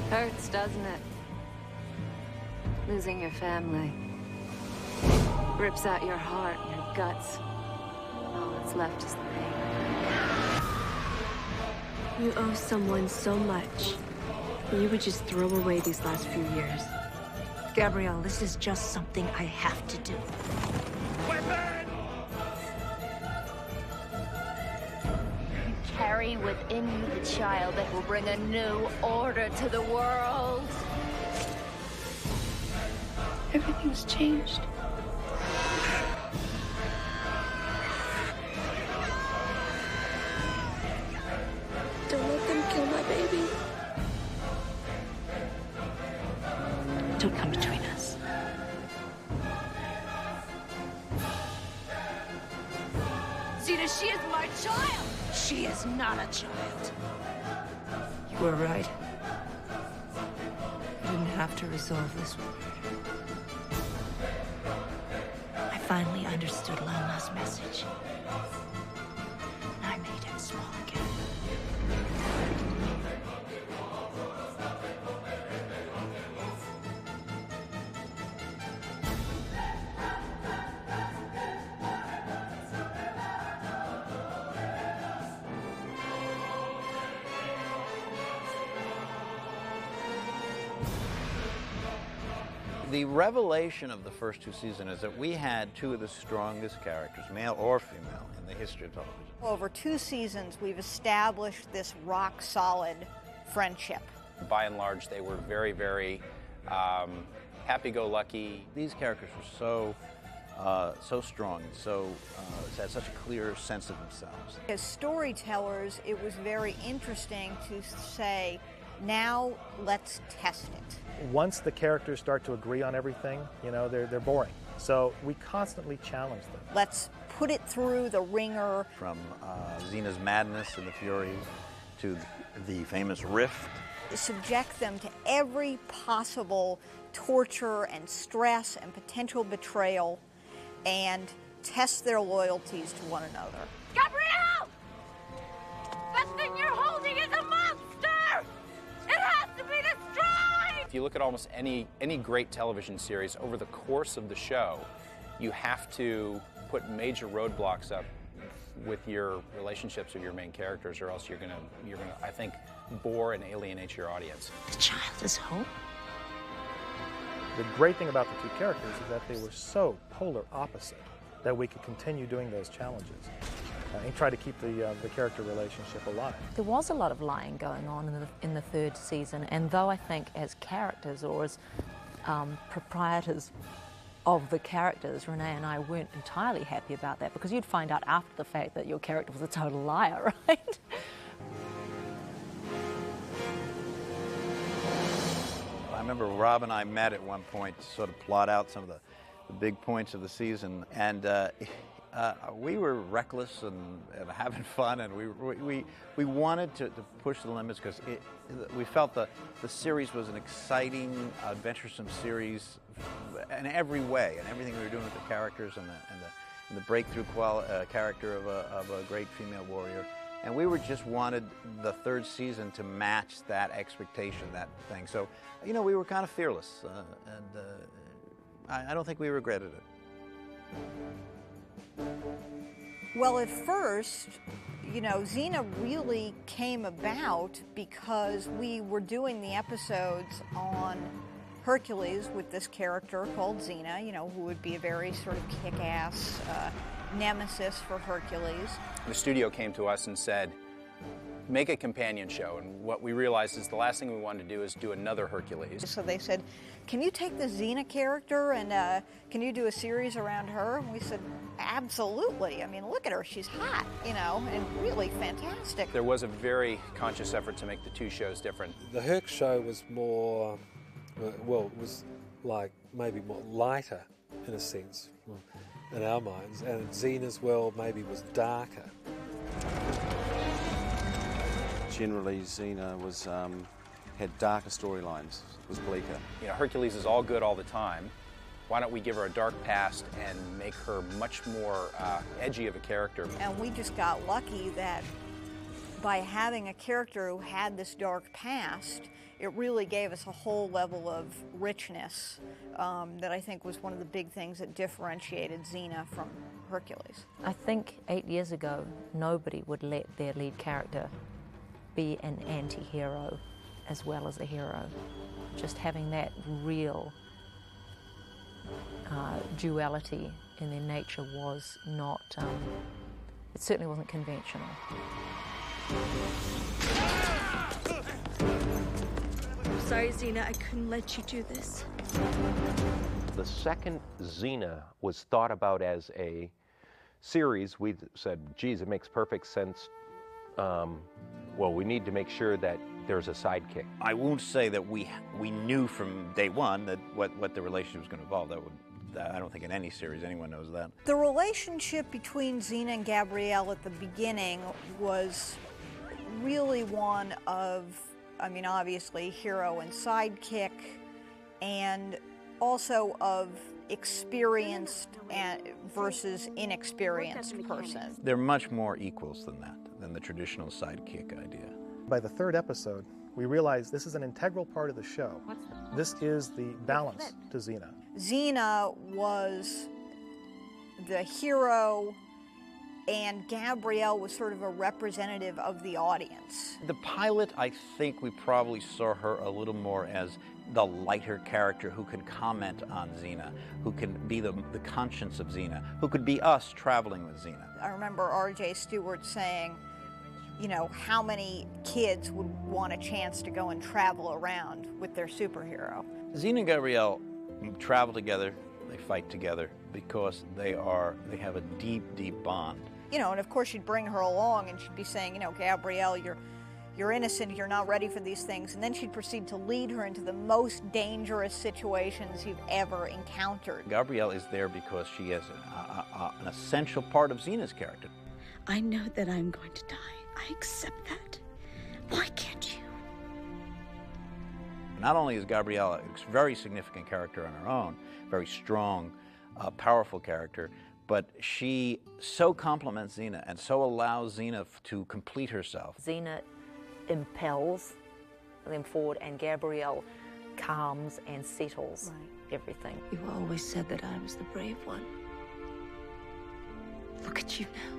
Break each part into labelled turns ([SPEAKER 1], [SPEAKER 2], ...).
[SPEAKER 1] Hurts, doesn't it? Losing your family. Rips out your heart and your guts. All that's left is the pain.
[SPEAKER 2] You owe someone so much. You would just throw away these last few years.
[SPEAKER 3] Gabrielle, this is just something I have to do.
[SPEAKER 4] You carry within you the child that will bring a new order to the world.
[SPEAKER 2] Everything's changed. Don't let them kill my baby.
[SPEAKER 3] Don't come between us.
[SPEAKER 4] Zena, she is my child!
[SPEAKER 3] She is not a child. You were right. You didn't have to resolve this with murder. I finally understood Lama's message. And I made him small again.
[SPEAKER 5] The revelation of the first two seasons is that we had two of the strongest characters, male or female, in the history of television.
[SPEAKER 6] Over 2 seasons, we've established this rock-solid friendship.
[SPEAKER 7] By and large, they were very, very happy-go-lucky.
[SPEAKER 5] These characters were so strong and had such a clear sense of themselves.
[SPEAKER 6] As storytellers, it was very interesting to say, now let's test it.
[SPEAKER 8] Once the characters start to agree on everything, you know, they're boring. So we constantly challenge them.
[SPEAKER 6] Let's put it through the ringer.
[SPEAKER 5] From Zena's madness and the fury to the famous rift.
[SPEAKER 6] Subject them to every possible torture and stress and potential betrayal and test their loyalties to one another.
[SPEAKER 4] Gabrielle! That thing you're holding is a monster! It has to be destroyed!
[SPEAKER 7] If you look at almost any great television series, over the course of the show, you have to put major roadblocks up with your relationships with your main characters, or else you're gonna, I think, bore and alienate your audience.
[SPEAKER 3] The child is home.
[SPEAKER 8] The great thing about the two characters is that they were so polar opposite that we could continue doing those challenges and try to keep the character relationship alive.
[SPEAKER 9] There was a lot of lying going on in the third season, and though I think as characters or as proprietors of the characters, Renee and I weren't entirely happy about that, because you'd find out after the fact that your character was a total liar, right?
[SPEAKER 5] I remember Rob and I met at one point to sort of plot out some of the big points of the season, and we were reckless and having fun, and we wanted to push the limits, because we felt the series was an exciting, adventuresome series in every way, and everything we were doing with the characters and the breakthrough character of a great female warrior. And we just wanted the third season to match that expectation, that thing. So, you know, we were kind of fearless, and I don't think we regretted it.
[SPEAKER 6] Well, at first, you know, Xena really came about because we were doing the episodes on Hercules with this character called Xena, you know, who would be a very sort of kick-ass nemesis for Hercules.
[SPEAKER 7] The studio came to us and said, make a companion show, and what we realized is the last thing we wanted to do is do another Hercules.
[SPEAKER 6] So they said, can you take the Xena character and can you do a series around her? And we said, absolutely. I mean, look at her, she's hot, you know, and really fantastic.
[SPEAKER 7] There was a very conscious effort to make the two shows different.
[SPEAKER 10] The Herc show was more, well, it was like maybe more lighter in a sense in our minds, and Xena's world maybe was darker.
[SPEAKER 11] Generally, Xena was had darker storylines, was bleaker.
[SPEAKER 7] You know, Hercules is all good all the time. Why don't we give her a dark past and make her much more edgy of a character?
[SPEAKER 6] And we just got lucky that by having a character who had this dark past, it really gave us a whole level of richness that I think was one of the big things that differentiated Xena from Hercules.
[SPEAKER 9] I think 8 years ago, nobody would let their lead character be an anti-hero as well as a hero. Just having that real duality in their nature was not, it certainly wasn't conventional.
[SPEAKER 2] Sorry, Xena, I couldn't let you do this.
[SPEAKER 12] The second Xena was thought about as a series, we said, geez, it makes perfect sense. Well, we need to make sure that there's a sidekick.
[SPEAKER 5] I won't say that we knew from day one that what the relationship was going to evolve. I don't think in any series anyone knows that.
[SPEAKER 6] The relationship between Xena and Gabrielle at the beginning was really one of, I mean, obviously hero and sidekick, and also of experienced versus inexperienced person.
[SPEAKER 5] They're much more equals than that, than the traditional sidekick idea.
[SPEAKER 8] By the third episode, we realized this is an integral part of the show. This is the balance to Xena.
[SPEAKER 6] Xena was the hero, and Gabrielle was sort of a representative of the audience.
[SPEAKER 5] The pilot, I think we probably saw her a little more as the lighter character who can comment on Xena, who can be the conscience of Xena, who could be us traveling with Xena.
[SPEAKER 6] I remember R.J. Stewart saying, you know, how many kids would want a chance to go and travel around with their superhero?
[SPEAKER 5] Xena and Gabrielle travel together, they fight together because they have a deep, deep bond.
[SPEAKER 6] You know, and of course you'd bring her along and she'd be saying, you know, Gabrielle, you're innocent, you're not ready for these things. And then she'd proceed to lead her into the most dangerous situations you've ever encountered.
[SPEAKER 5] Gabrielle is there because she is an essential part of Xena's character.
[SPEAKER 2] I know that I'm going to die. I accept that. Why can't you?
[SPEAKER 5] Not only is Gabrielle a very significant character on her own, very strong, powerful character, but she so complements Xena and so allows Xena to complete herself.
[SPEAKER 9] Xena impels them forward, and Gabrielle calms and settles everything.
[SPEAKER 2] You always said that I was the brave one. Look at you now.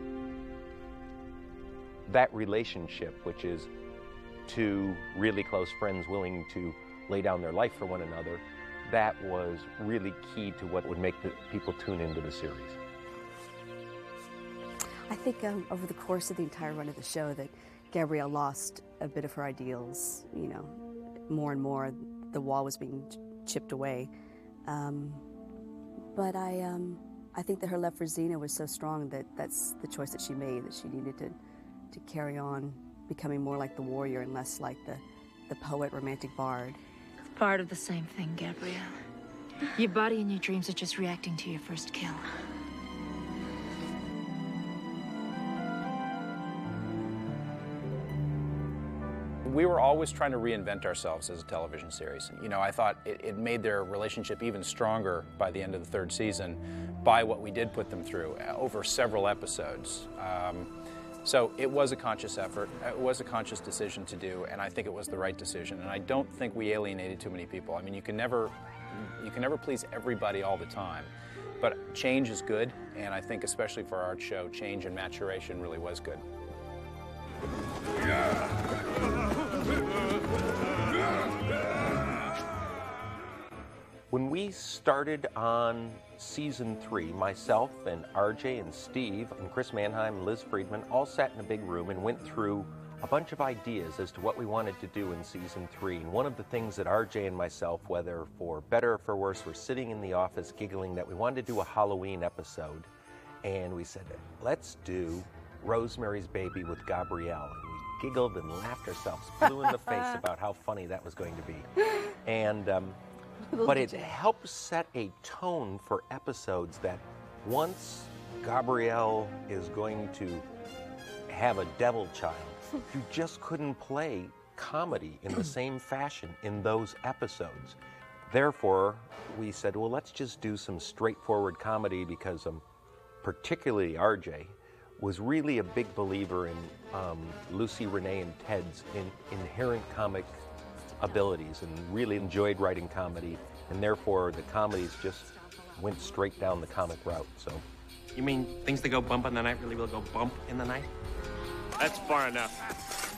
[SPEAKER 12] That relationship, which is two really close friends willing to lay down their life for one another, that was really key to what would make the people tune into the series.
[SPEAKER 13] I think over the course of the entire run of the show that Gabrielle lost a bit of her ideals. You know, more and more the wall was being chipped away. But I think that her love for Xena was so strong that that's the choice that she made, that she needed to carry on becoming more like the warrior and less like the poet, romantic bard.
[SPEAKER 3] It's part of the same thing, Gabrielle. Your body and your dreams are just reacting to your first kill.
[SPEAKER 7] We were always trying to reinvent ourselves as a television series. You know, I thought it made their relationship even stronger by the end of the third season by what we did put them through over several episodes. So it was a conscious effort, it was a conscious decision to do, and I think it was the right decision. And I don't think we alienated too many people. I mean, you can never please everybody all the time, but change is good, and I think especially for our show, change and maturation really was good.
[SPEAKER 12] When we started on season 3, myself and RJ and Steve and Chris Mannheim and Liz Friedman all sat in a big room and went through a bunch of ideas as to what we wanted to do in season 3. And one of the things that RJ and myself, whether for better or for worse, were sitting in the office giggling that we wanted to do a Halloween episode. And we said, let's do Rosemary's Baby with Gabrielle. And we giggled and laughed ourselves blue in the face about how funny that was going to be. And but it helps set a tone for episodes that once Gabrielle is going to have a devil child, you just couldn't play comedy in the same fashion in those episodes. Therefore, we said, well, let's just do some straightforward comedy because particularly RJ was really a big believer in Lucy, Renee, and Ted's inherent comic abilities and really enjoyed writing comedy, and therefore the comedies just went straight down the comic route. So,
[SPEAKER 14] you mean things that go bump in the night really will go bump in the night?
[SPEAKER 15] That's far enough.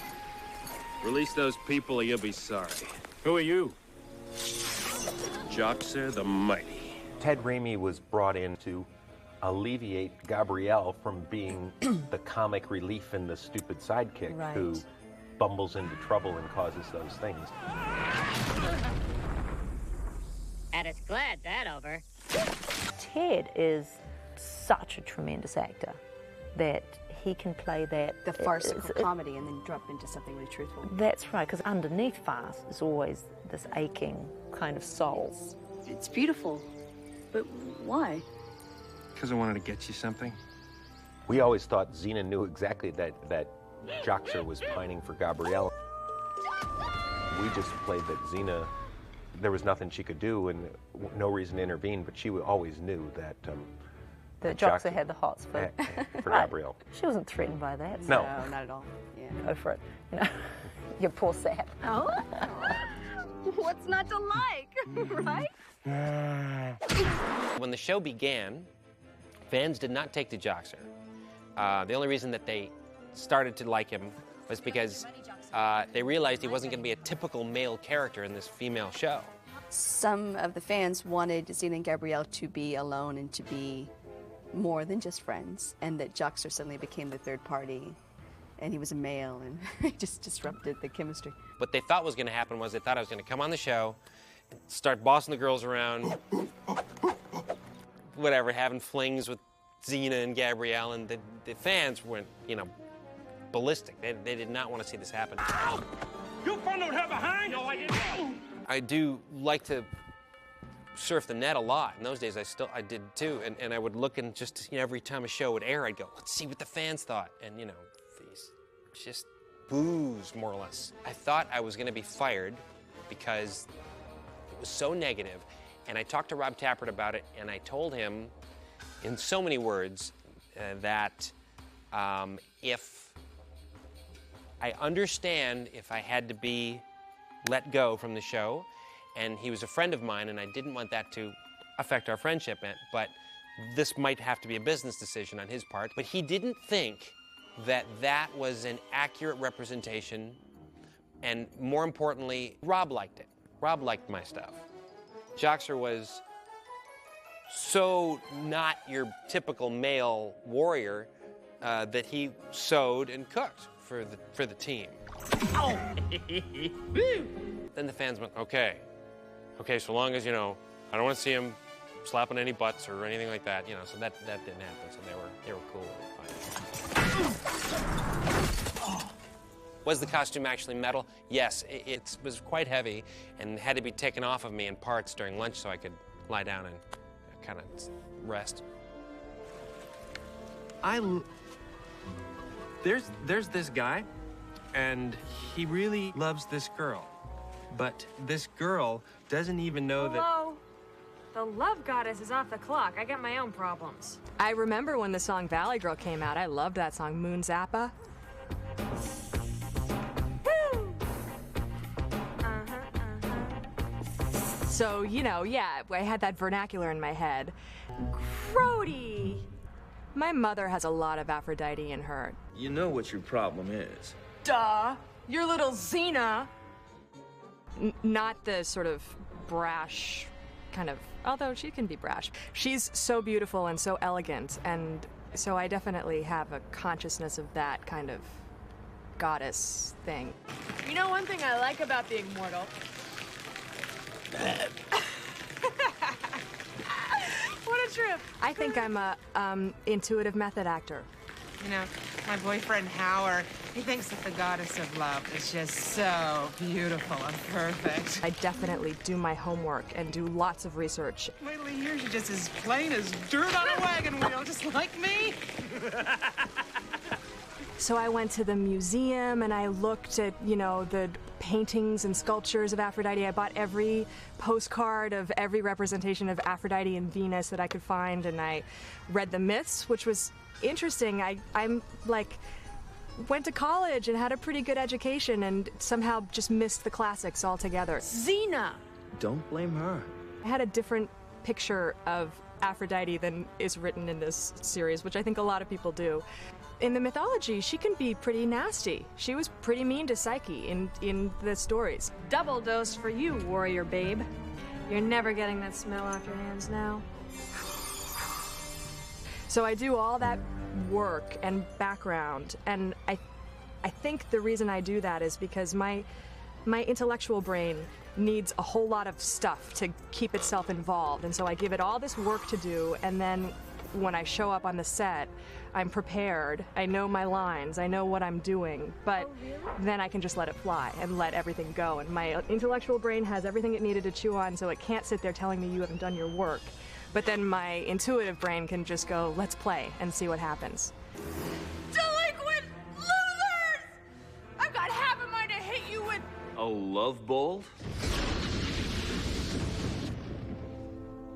[SPEAKER 15] Release those people or you'll be sorry. Who are you? Joxer the Mighty.
[SPEAKER 12] Ted Raimi was brought in to alleviate Gabrielle from being the comic relief and the stupid sidekick who bumbles into trouble and causes those things.
[SPEAKER 16] And it's glad that over.
[SPEAKER 9] Ted is such a tremendous actor that he can play that...
[SPEAKER 13] The farcical comedy and then drop into something really truthful.
[SPEAKER 9] That's right, because underneath farce is always this aching kind of soul.
[SPEAKER 2] It's beautiful, but why?
[SPEAKER 14] Because I wanted to get you something.
[SPEAKER 12] We always thought Xena knew exactly that Joxer was pining for Gabrielle. We just played that Xena, there was nothing she could do and no reason to intervene, but she always knew that
[SPEAKER 9] Joxer had the hots for
[SPEAKER 12] Gabrielle.
[SPEAKER 9] She wasn't threatened by that.
[SPEAKER 12] No.
[SPEAKER 13] No, not at all. Yeah.
[SPEAKER 9] Go for it. You know, your poor sap.
[SPEAKER 2] Oh? What's not to like, right?
[SPEAKER 14] When the show began, fans did not take to Joxer. The only reason that they started to like him was because they realized he wasn't going to be a typical male character in this female show.
[SPEAKER 13] Some of the fans wanted Xena and Gabrielle to be alone and to be more than just friends, and that Joxer suddenly became the third party, and he was a male, and it just disrupted the chemistry.
[SPEAKER 14] What they thought was going to happen was they thought I was going to come on the show, start bossing the girls around, whatever, having flings with Xena and Gabrielle, and the fans went, you know, ballistic. They did not want to see this happen.
[SPEAKER 15] You followed her behind? No, I didn't.
[SPEAKER 14] I do like to surf the net a lot. In those days, I did too, and I would look and just, you know, every time a show would air, I'd go, let's see what the fans thought, and you know, these just boos, more or less. I thought I was going to be fired because it was so negative, and I talked to Rob Tappert about it, and I told him in so many words that if I understand if I had to be let go from the show, and he was a friend of mine, and I didn't want that to affect our friendship, but this might have to be a business decision on his part. But he didn't think that that was an accurate representation, and more importantly, Rob liked it. Rob liked my stuff. Joxer was so not your typical male warrior that he sewed and cooked for the team. Oh. Then the fans went, okay, so long as, you know, I don't want to see him slapping any butts or anything like that, you know, so that didn't happen, so they were cool with it. Was the costume actually metal? Yes, it was quite heavy and had to be taken off of me in parts during lunch so I could lie down and kind of rest. There's this guy, and he really loves this girl. But this girl doesn't even know that...
[SPEAKER 17] Hello? The love goddess is off the clock. I got my own problems. I remember when the song Valley Girl came out. I loved that song, Moon Zappa. Woo! So, you know, yeah, I had that vernacular in my head. Grody! My mother has a lot of Aphrodite in her.
[SPEAKER 18] You know what your problem is.
[SPEAKER 17] Duh! Your little Xena! Not the sort of brash kind of, although she can be brash. She's so beautiful and so elegant, and so I definitely have a consciousness of that kind of goddess thing. You know one thing I like about being mortal? What a trip! I think I'm a intuitive method actor.
[SPEAKER 19] You know, my boyfriend Howard, he thinks that the goddess of love is just so beautiful and perfect.
[SPEAKER 17] I definitely do my homework and do lots of research.
[SPEAKER 19] Wait till he hears you're just as plain as dirt on a wagon wheel, just like me.
[SPEAKER 17] So I went to the museum and I looked at, you know, the paintings and sculptures of Aphrodite. I bought every postcard of every representation of Aphrodite and Venus that I could find, and I read the myths, which was interesting. I'm like, went to college and had a pretty good education and somehow just missed the classics altogether.
[SPEAKER 18] Xena! Don't blame her.
[SPEAKER 17] I had a different picture of Aphrodite than is written in this series, which I think a lot of people do. In the mythology, she can be pretty nasty. She was pretty mean to Psyche in the stories.
[SPEAKER 2] Double dose for you, warrior babe. You're never getting that smell off your hands now.
[SPEAKER 17] So I do all that work and background, and I think the reason I do that is because my intellectual brain needs a whole lot of stuff to keep itself involved, and so I give it all this work to do, and then when I show up on the set, I'm prepared, I know my lines, I know what I'm doing, but then I can just let it fly and let everything go, and my intellectual brain has everything it needed to chew on, so it can't sit there telling me you haven't done your work. But then my intuitive brain can just go, let's play and see what happens.
[SPEAKER 4] Delinquent losers! I've got half a mind to hit you with...
[SPEAKER 18] A love bolt?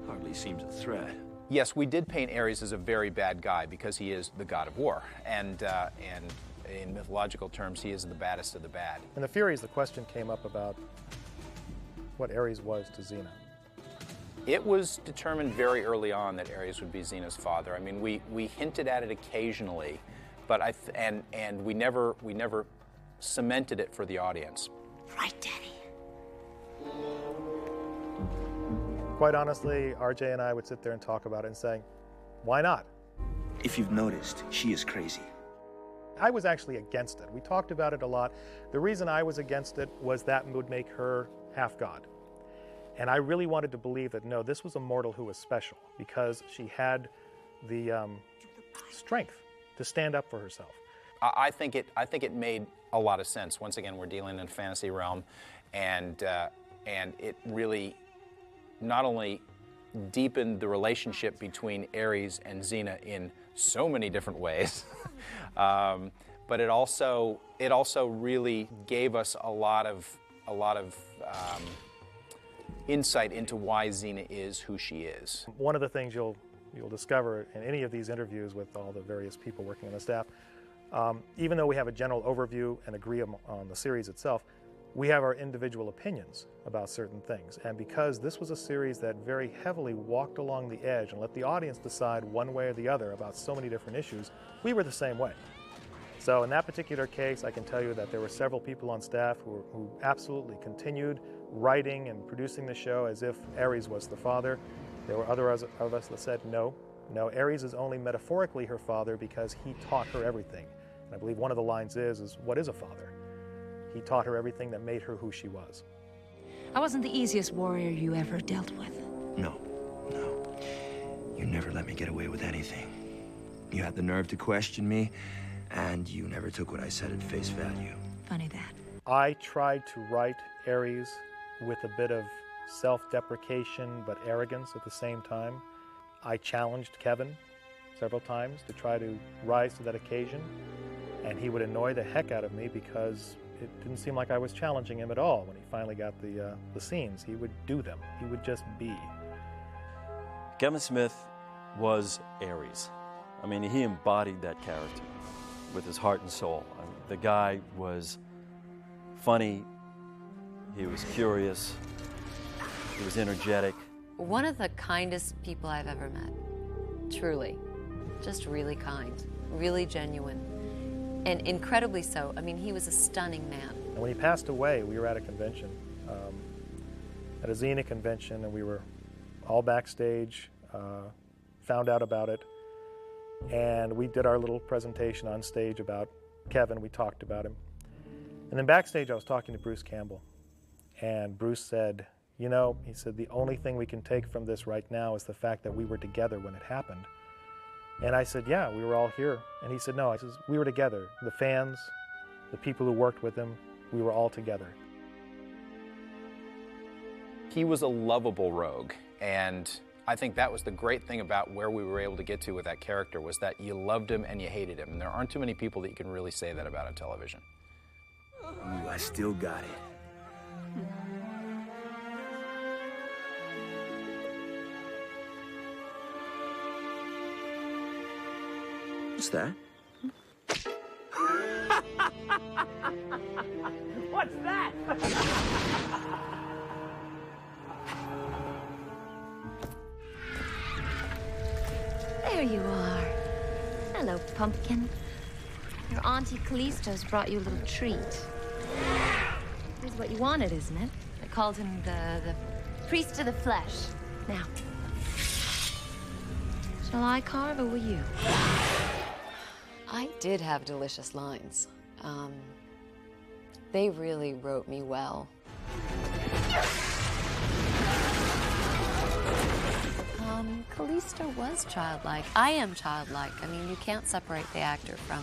[SPEAKER 18] Hardly seems a threat.
[SPEAKER 7] Yes, we did paint Ares as a very bad guy because he is the god of war, and in mythological terms, he is the baddest of the bad.
[SPEAKER 8] In the Furies, the question came up about what Ares was to Xena.
[SPEAKER 7] It was determined very early on that Ares would be Xena's father. I mean, we hinted at it occasionally, but and we never cemented it for the audience.
[SPEAKER 3] Right, Daddy.
[SPEAKER 8] Quite honestly, RJ and I would sit there and talk about it and say, why not?
[SPEAKER 18] If you've noticed, she is crazy.
[SPEAKER 8] I was actually against it. We talked about it a lot. The reason I was against it was that would make her half god. And I really wanted to believe that, no, this was a mortal who was special because she had the strength to stand up for herself.
[SPEAKER 7] I think it made a lot of sense. Once again, we're dealing in a fantasy realm, and it really not only deepened the relationship between Ares and Xena in so many different ways, but it also really gave us a lot of insight into why Xena is who she is.
[SPEAKER 8] One of the things you'll discover in any of these interviews with all the various people working on the staff, even though we have a general overview and agree on the series itself, we have our individual opinions about certain things. And because this was a series that very heavily walked along the edge and let the audience decide one way or the other about so many different issues, we were the same way. So in that particular case, I can tell you that there were several people on staff who absolutely continued writing and producing the show as if Ares was the father. There were others of us that said, no, Ares is only metaphorically her father because he taught her everything. And I believe one of the lines is, what is a father? He taught her everything that made her who she was.
[SPEAKER 3] I wasn't the easiest warrior you ever dealt with.
[SPEAKER 18] No. You never let me get away with anything. You had the nerve to question me, and you never took what I said at face value.
[SPEAKER 3] Funny that.
[SPEAKER 8] I tried to write Ares with a bit of self-deprecation but arrogance at the same time. I challenged Kevin several times to try to rise to that occasion, and he would annoy the heck out of me because it didn't seem like I was challenging him at all. When he finally got the scenes, he would do them. He would just be.
[SPEAKER 20] Kevin Smith was Ares. I mean, he embodied that character with his heart and soul. I mean, the guy was funny, he was curious, he was energetic.
[SPEAKER 1] One of the kindest people I've ever met. Truly. Just really kind, really genuine. And incredibly so. I mean, he was a stunning man.
[SPEAKER 8] And when he passed away, we were at a convention, at a Xena convention, and we were all backstage, found out about it, and we did our little presentation on stage about Kevin. We talked about him. And then backstage, I was talking to Bruce Campbell, and Bruce said, you know, he said, the only thing we can take from this right now is the fact that we were together when it happened. And I said, yeah, we were all here. And he said, no, I said, we were together. The fans, the people who worked with him, we were all together.
[SPEAKER 7] He was a lovable rogue, and I think that was the great thing about where we were able to get to with that character, was that you loved him and you hated him. And there aren't too many people that you can really say that about on television.
[SPEAKER 18] Ooh, I still got it. What's that?
[SPEAKER 16] What's that?
[SPEAKER 21] There you are. Hello, Pumpkin. Your Auntie Callisto's brought you a little treat. This is what you wanted, isn't it? I called him the priest of the flesh. Now, shall I carve or will you?
[SPEAKER 1] I did have delicious lines. They really wrote me well. Callisto was childlike. I am childlike. I mean, you can't separate the actor from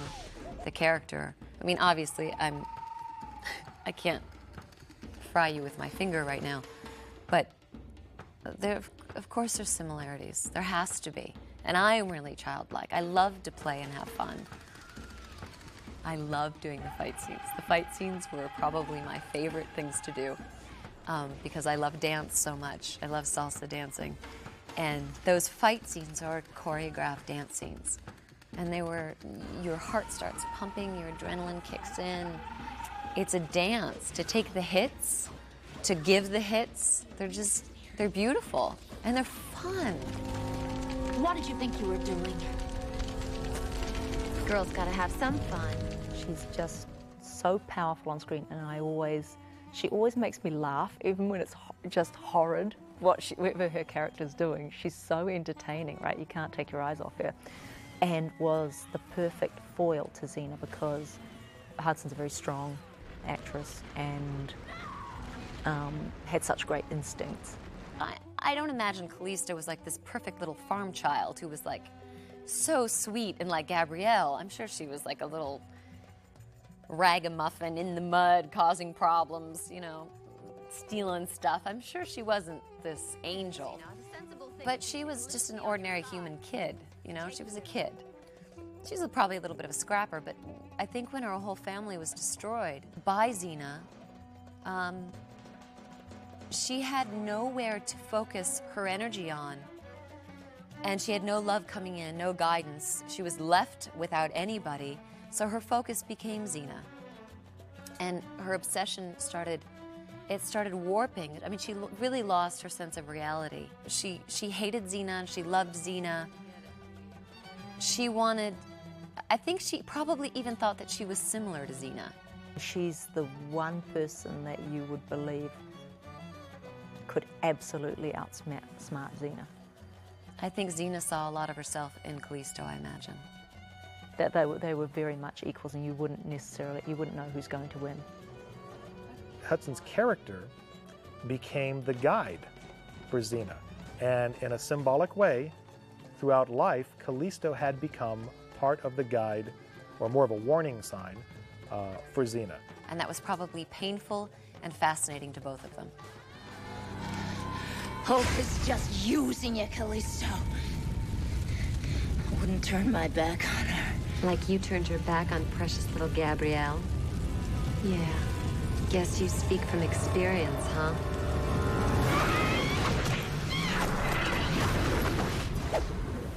[SPEAKER 1] the character. I mean, obviously, I can't fry you with my finger right now, but of course there's similarities. There has to be. And I am really childlike. I love to play and have fun. I love doing the fight scenes. The fight scenes were probably my favorite things to do because I love dance so much. I love salsa dancing. And those fight scenes are choreographed dance scenes. And your heart starts pumping, your adrenaline kicks in. It's a dance. To take the hits, to give the hits, they're beautiful and they're fun.
[SPEAKER 21] What did you think you were doing? Girls gotta have some fun.
[SPEAKER 9] She's just so powerful on screen, and she always makes me laugh, even when it's just horrid whatever her character's doing. She's so entertaining, right? You can't take your eyes off her. And was the perfect foil to Xena because Hudson's a very strong actress and had such great instincts.
[SPEAKER 1] I don't imagine Callisto was like this perfect little farm child who was like so sweet and like Gabrielle. I'm sure she was like a little ragamuffin in the mud causing problems, you know, stealing stuff. I'm sure she wasn't this angel. But she was just an ordinary human kid, you know? She was a kid. She was probably a little bit of a scrapper, but I think when her whole family was destroyed by Xena, she had nowhere to focus her energy on. And she had no love coming in, no guidance. She was left without anybody, so her focus became Xena. And her obsession started warping. I mean, she really lost her sense of reality. She hated Xena and she loved Xena. I think she probably even thought that she was similar to Xena.
[SPEAKER 9] She's the one person that you would believe could absolutely outsmart Xena.
[SPEAKER 1] I think Xena saw a lot of herself in Callisto, I imagine.
[SPEAKER 9] That they were very much equals, and you wouldn't know who's going to win.
[SPEAKER 8] Hudson's character became the guide for Xena. And in a symbolic way, throughout life, Callisto had become part of the guide, or more of a warning sign, for Xena.
[SPEAKER 1] And that was probably painful and fascinating to both of them.
[SPEAKER 3] Hope is just using you, Callisto. I wouldn't turn my back on her.
[SPEAKER 21] Like you turned your back on precious little Gabrielle? Yeah. Guess you speak from experience, huh?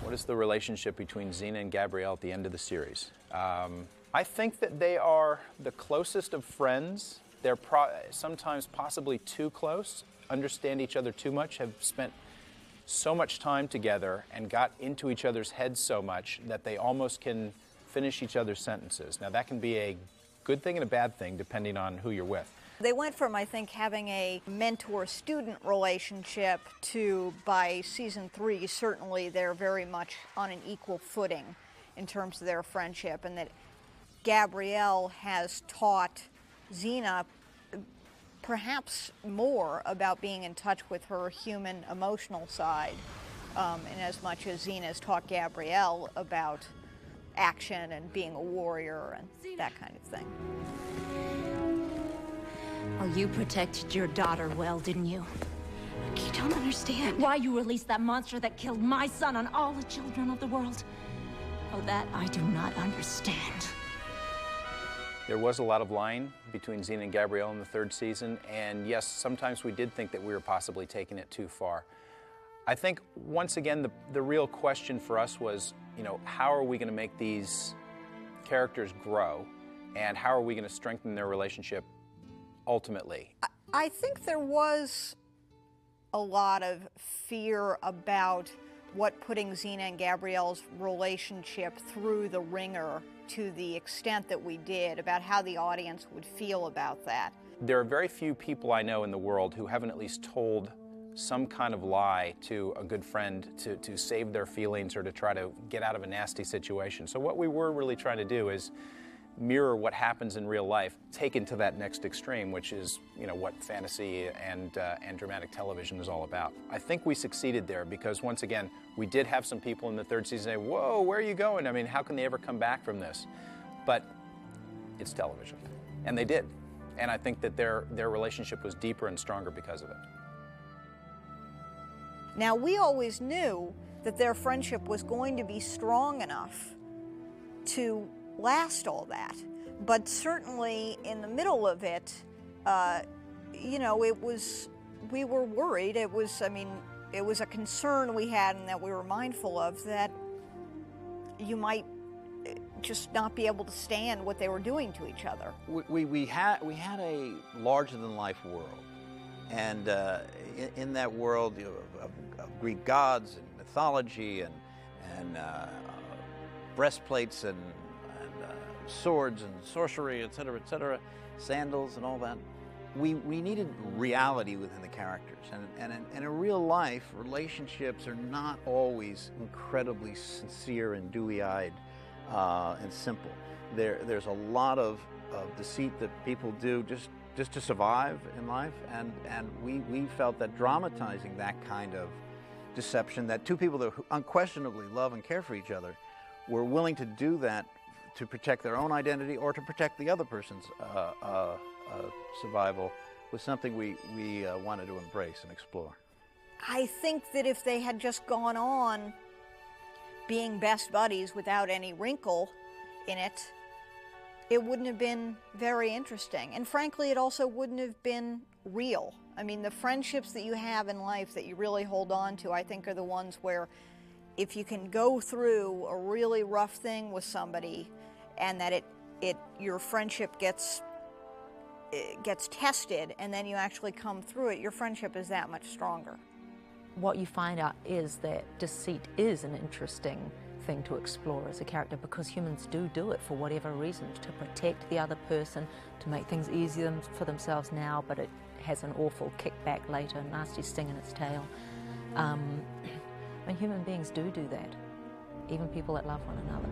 [SPEAKER 7] What is the relationship between Xena and Gabrielle at the end of the series? I think that they are the closest of friends. They're sometimes possibly too close, understand each other too much, have spent so much time together and got into each other's heads so much that they almost can finish each other's sentences. Now, that can be a good thing and a bad thing depending on who you're with.
[SPEAKER 6] They went from, I think, having a mentor-student relationship to, by season 3, certainly they're very much on an equal footing in terms of their friendship, and that Gabrielle has taught Xena perhaps more about being in touch with her human emotional side, in as much as Xena has taught Gabrielle about action and being a warrior and that kind of thing.
[SPEAKER 3] Well, you protected your daughter well, didn't you? You don't understand why you released that monster that killed my son and all the children of the world. Oh, that I do not understand.
[SPEAKER 7] There was a lot of lying between Xena and Gabrielle in the 3rd season, and yes, sometimes we did think that we were possibly taking it too far. I think, once again, the real question for us was, you know, how are we going to make these characters grow, and how are we going to strengthen their relationship ultimately?
[SPEAKER 6] I think there was a lot of fear about what putting Xena and Gabrielle's relationship through the ringer to the extent that we did, about how the audience would feel about that.
[SPEAKER 7] There are very few people I know in the world who haven't at least told some kind of lie to a good friend to save their feelings or to try to get out of a nasty situation. So what we were really trying to do is mirror what happens in real life, taken to that next extreme, which is, you know, what fantasy and dramatic television is all about. I think we succeeded there because, once again, we did have some people in the third season say, "Whoa, where are you going? I mean, how can they ever come back from this?" But it's television, and they did. And I think that their relationship was deeper and stronger because of it.
[SPEAKER 6] Now, we always knew that their friendship was going to be strong enough to last all that. But certainly in the middle of it, you know, we were worried. It was a concern we had and that we were mindful of, that you might just not be able to stand what they were doing to each other.
[SPEAKER 5] We had a larger-than-life world. And in that world, you know, of Greek gods and mythology and breastplates and swords and sorcery, et cetera, sandals and all that, we needed reality within the characters. And in real life, relationships are not always incredibly sincere and dewy-eyed and simple. There's a lot of deceit that people do just to survive in life, and we felt that dramatizing that kind of deception, that two people that unquestionably love and care for each other were willing to do that to protect their own identity or to protect the other person's survival, was something we wanted to embrace and explore.
[SPEAKER 6] I think that if they had just gone on being best buddies without any wrinkle in it, it wouldn't have been very interesting. And frankly, it also wouldn't have been real. I mean, the friendships that you have in life that you really hold on to, I think, are the ones where if you can go through a really rough thing with somebody and that your friendship gets tested and then you actually come through it, your friendship is that much stronger.
[SPEAKER 9] What you find out is that deceit is an interesting thing to explore as a character, because humans do it for whatever reasons, to protect the other person, to make things easier for themselves now, but it has an awful kickback later, a nasty sting in its tail. I mean, human beings do that, even people that love one another.